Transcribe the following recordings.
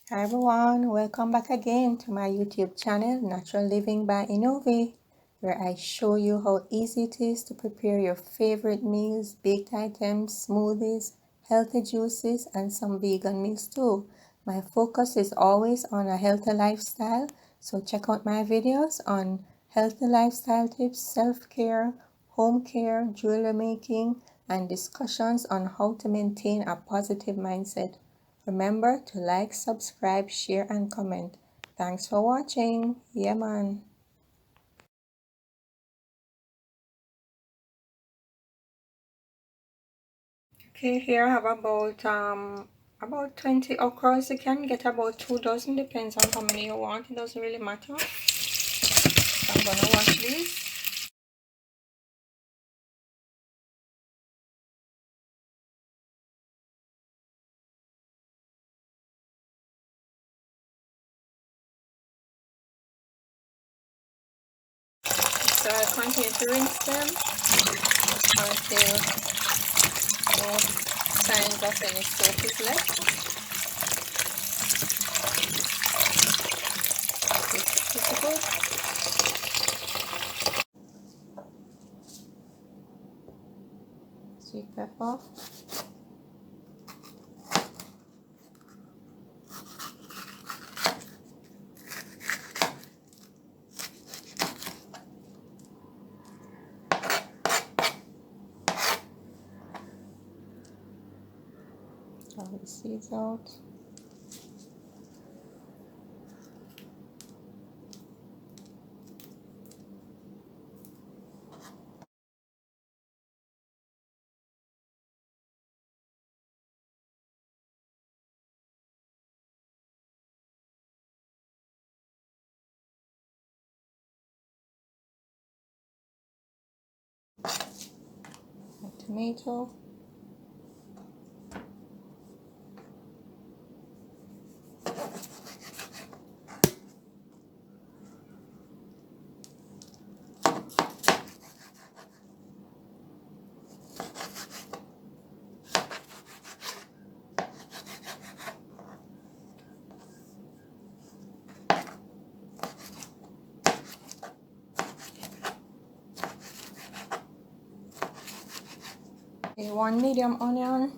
Hi everyone, welcome back again to my YouTube channel, Natural Living by Enovi, where I show you how easy it is to prepare your favorite meals, baked items, smoothies, healthy juices, and some vegan meals too. My focus is always on a healthy lifestyle, so check out my videos on healthy lifestyle tips, self-care, home care, jewelry making, and discussions on how to maintain a positive mindset. Remember to like, subscribe, share, and comment. Thanks for watching. Yeah, man. Okay, here I have about 20 okras. You can get about 2 dozen, depends on how many you want. It doesn't really matter. So I'm gonna wash these. So I continue to rinse them until no signs of any soap is left. It's good. Sweet pepper. All the seeds out. A tomato. Okay, 1 medium onion.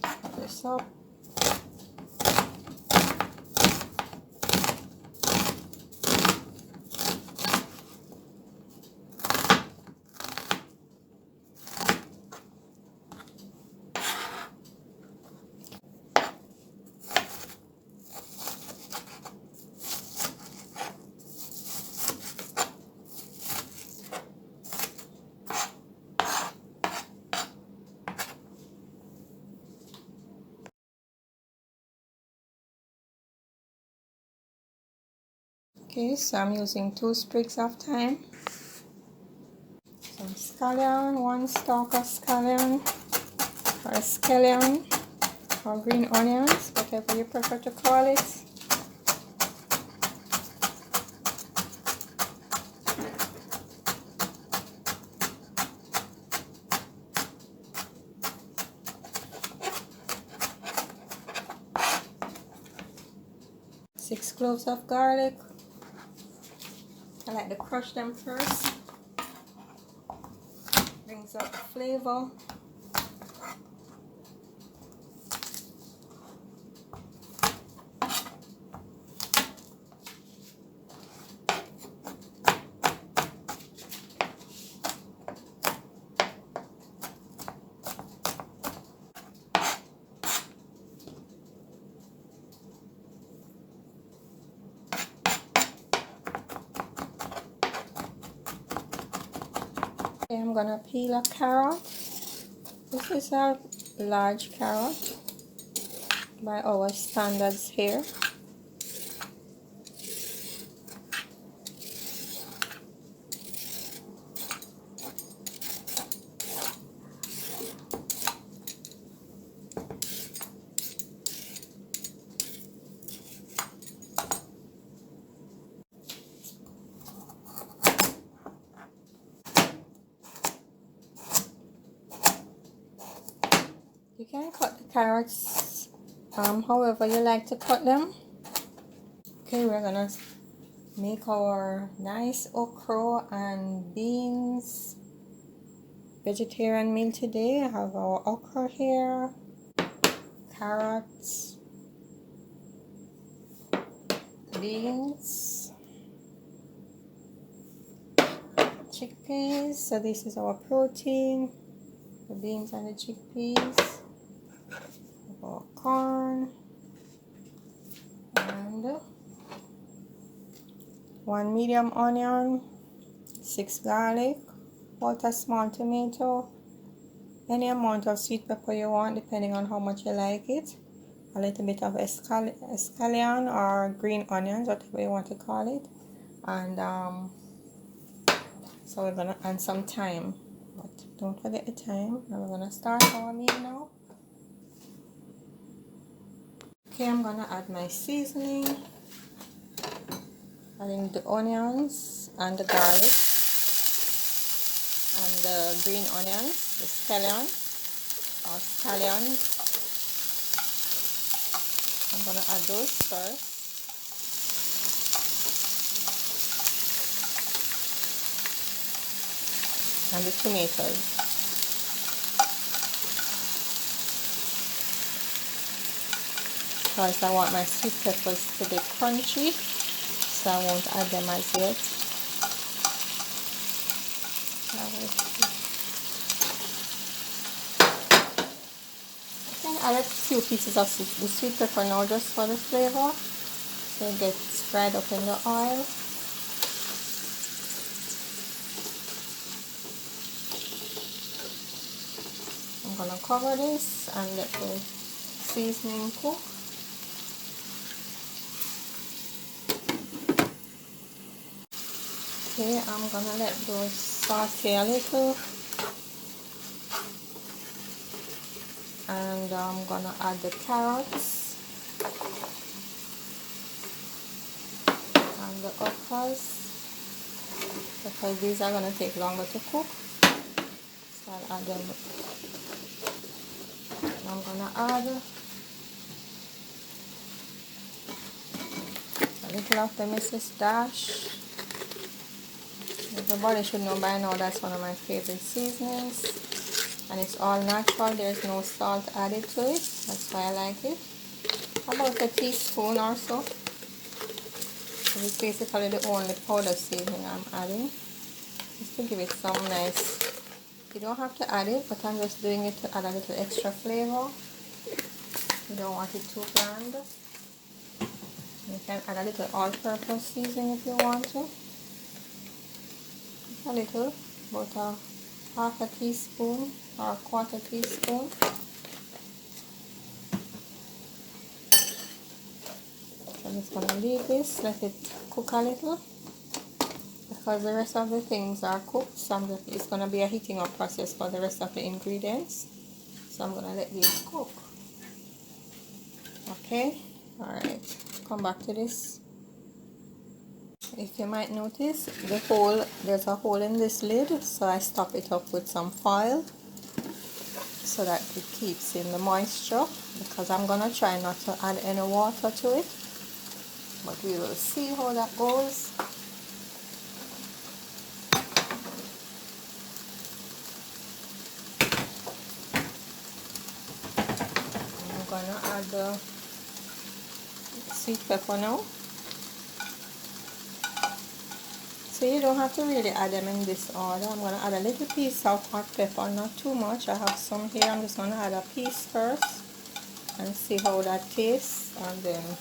Cut this up. 'Okay, so I'm using 2 sprigs of thyme, some scallion, 1 stalk of scallion, or scallion, or green onions, whatever you prefer to call it. Six cloves of garlic. I like to crush them first. Brings up the flavor. Okay, I'm gonna peel a carrot. This is a large carrot by our standards here. You can cut the carrots however you like to cut them. Okay, we're gonna make our nice okra and beans vegetarian meal today. I have our okra here, carrots, beans, chickpeas. So this is our protein, the beans and the chickpeas, our corn, and 1 medium onion, 6 garlic, 1 small tomato, any amount of sweet pepper you want depending on how much you like it, a little bit of scallion or green onions, whatever you want to call it, and so we're gonna add some thyme, but don't forget the thyme. Now we're gonna start our meal now. Okay, I'm gonna add my seasoning, adding the onions and the garlic and the green onions, the scallion or scallions. I'm gonna add those first. And the tomatoes. Because I want my sweet peppers to be crunchy, so I won't add them as yet. I can add a few pieces of the sweet pepper now just for the flavor, so it gets fried up in the oil. I'm gonna cover this and let the seasoning cook. Okay, I'm gonna let those saute a little, and I'm gonna add the carrots and the okras because these are gonna take longer to cook. So I'll add them. I'm gonna add a little of the Mrs. Dash. Everybody should know by now that's one of my favorite seasonings, and it's all natural. There's no salt added to it. That's why I like it. About a teaspoon or so. This is basically the only powder seasoning I'm adding, just to give it some nice. You don't have to add it, but I'm just doing it to add a little extra flavor. You don't want it too bland. You can add a little all-purpose seasoning if you want to. Just a little, about a half a teaspoon or a quarter teaspoon. I'm just going to leave this, let it cook a little, because the rest of the things are cooked, so it's going to be a heating up process for the rest of the ingredients. So I'm going to let these cook. Okay, alright, come back to this. If you might notice, there's a hole in this lid, so I stop it up with some foil so that it keeps in the moisture, because I'm going to try not to add any water to it, but we will see how that goes. I'm going to add the sweet pepper now. So you don't have to really add them in this order. I'm going to add a little piece of hot pepper, not too much. I have some here. I'm just going to add a piece first and see how that tastes, and then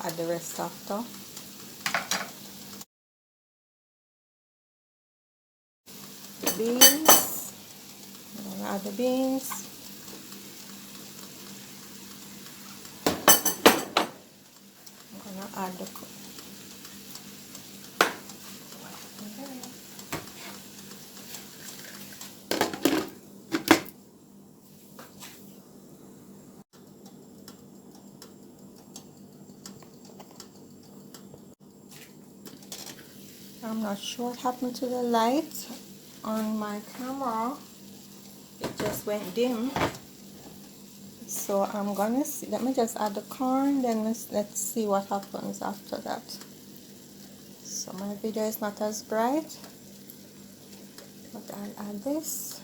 add the rest after. The beans. I'm going to add the beans. I'm going to add the I'm not sure what happened to the light on my camera. It just went dim. so I'm gonna see, let me just add the corn, then let's see what happens after that. So my video is not as bright, but I'll add this.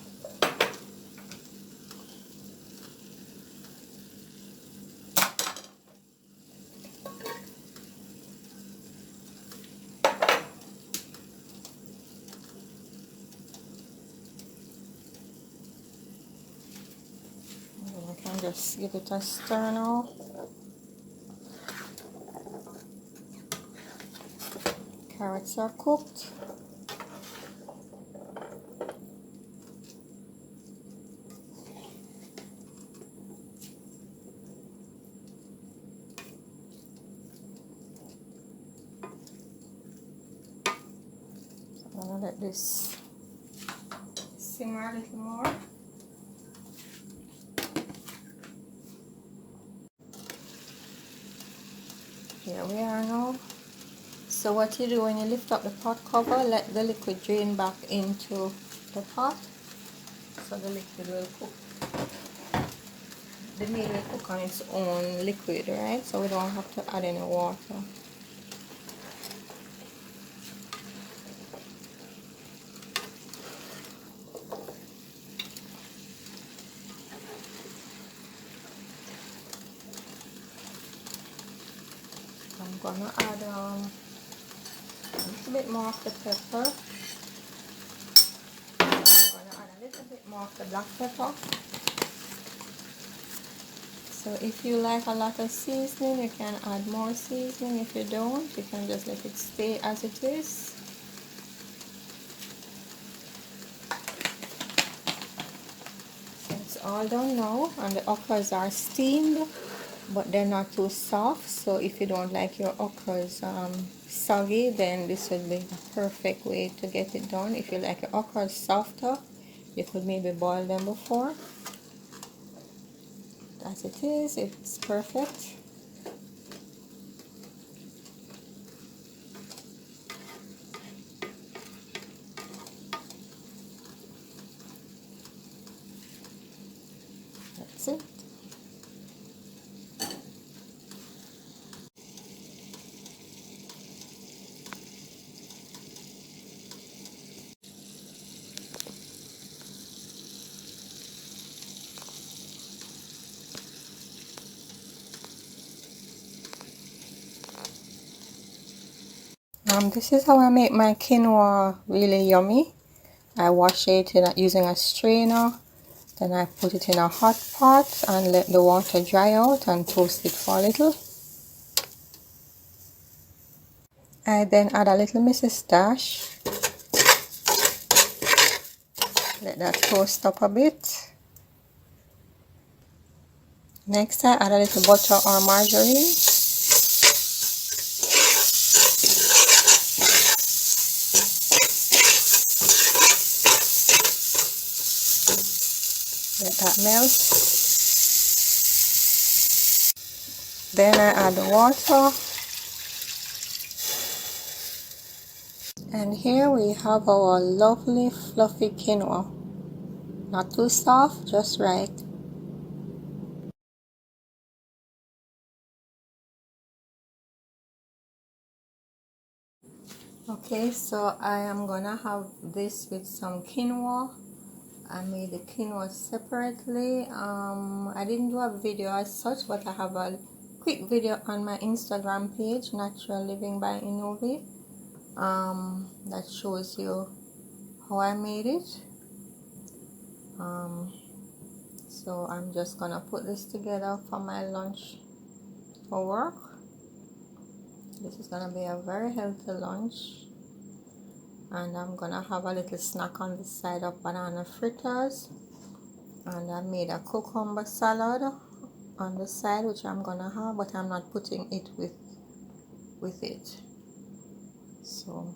And I can just give it a stir now. Carrots are cooked. I'm gonna let this simmer a little more. Here we are now. So what you do when you lift up the pot cover, let the liquid drain back into the pot. So the liquid will cook. The meal will cook on its own liquid, right? So we don't have to add any water. I'm gonna add a little bit more of the pepper. I'm gonna add a little bit more of the black pepper. So if you like a lot of seasoning, you can add more seasoning. If you don't, you can just let it stay as it is. So it's all done now, and the okras are steamed, but they're not too soft. So if you don't like your okras soggy, then this would be the perfect way to get it done. If you like your okras softer, you could maybe boil them before. As it is, it's perfect. That's it. This is how I make my quinoa really yummy. I wash it using a strainer, then I put it in a hot pot and let the water dry out and toast it for a little. I then add a little Mrs. Starch. Let that toast up a bit. Next I add a little butter or margarine. Let that melt. Then I add the water. And here we have our lovely fluffy quinoa. Not too soft, just right. Okay, so I am gonna have this with some quinoa. I made the quinoa separately. I didn't do a video as such, but I have a quick video on my Instagram page, Natural Living by Enovi, that shows you how I made it. So I'm just gonna put this together for my lunch for work. This is gonna be a very healthy lunch, and I'm gonna have a little snack on the side of banana fritters, and I made a cucumber salad on the side, which I'm gonna have, but I'm not putting it with it. So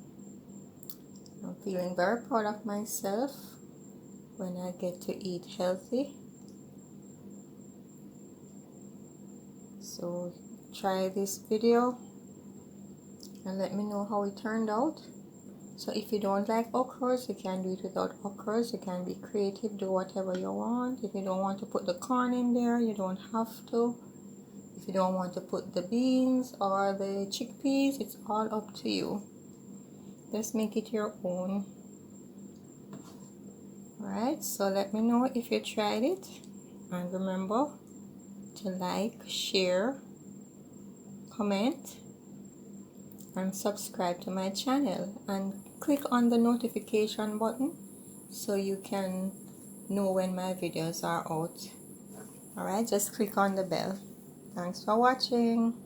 I'm feeling very proud of myself when I get to eat healthy. So try this video and let me know how it turned out. So if you don't like okra okras, you can do it without okras. You can be creative, do whatever you want. If you don't want to put the corn in there, you don't have to. If you don't want to put the beans or the chickpeas, it's all up to you. Just make it your own. Alright, so let me know if you tried it. And remember to like, share, comment, and subscribe to my channel. And click on the notification button so you can know when my videos are out. Alright, just click on the bell. Thanks for watching.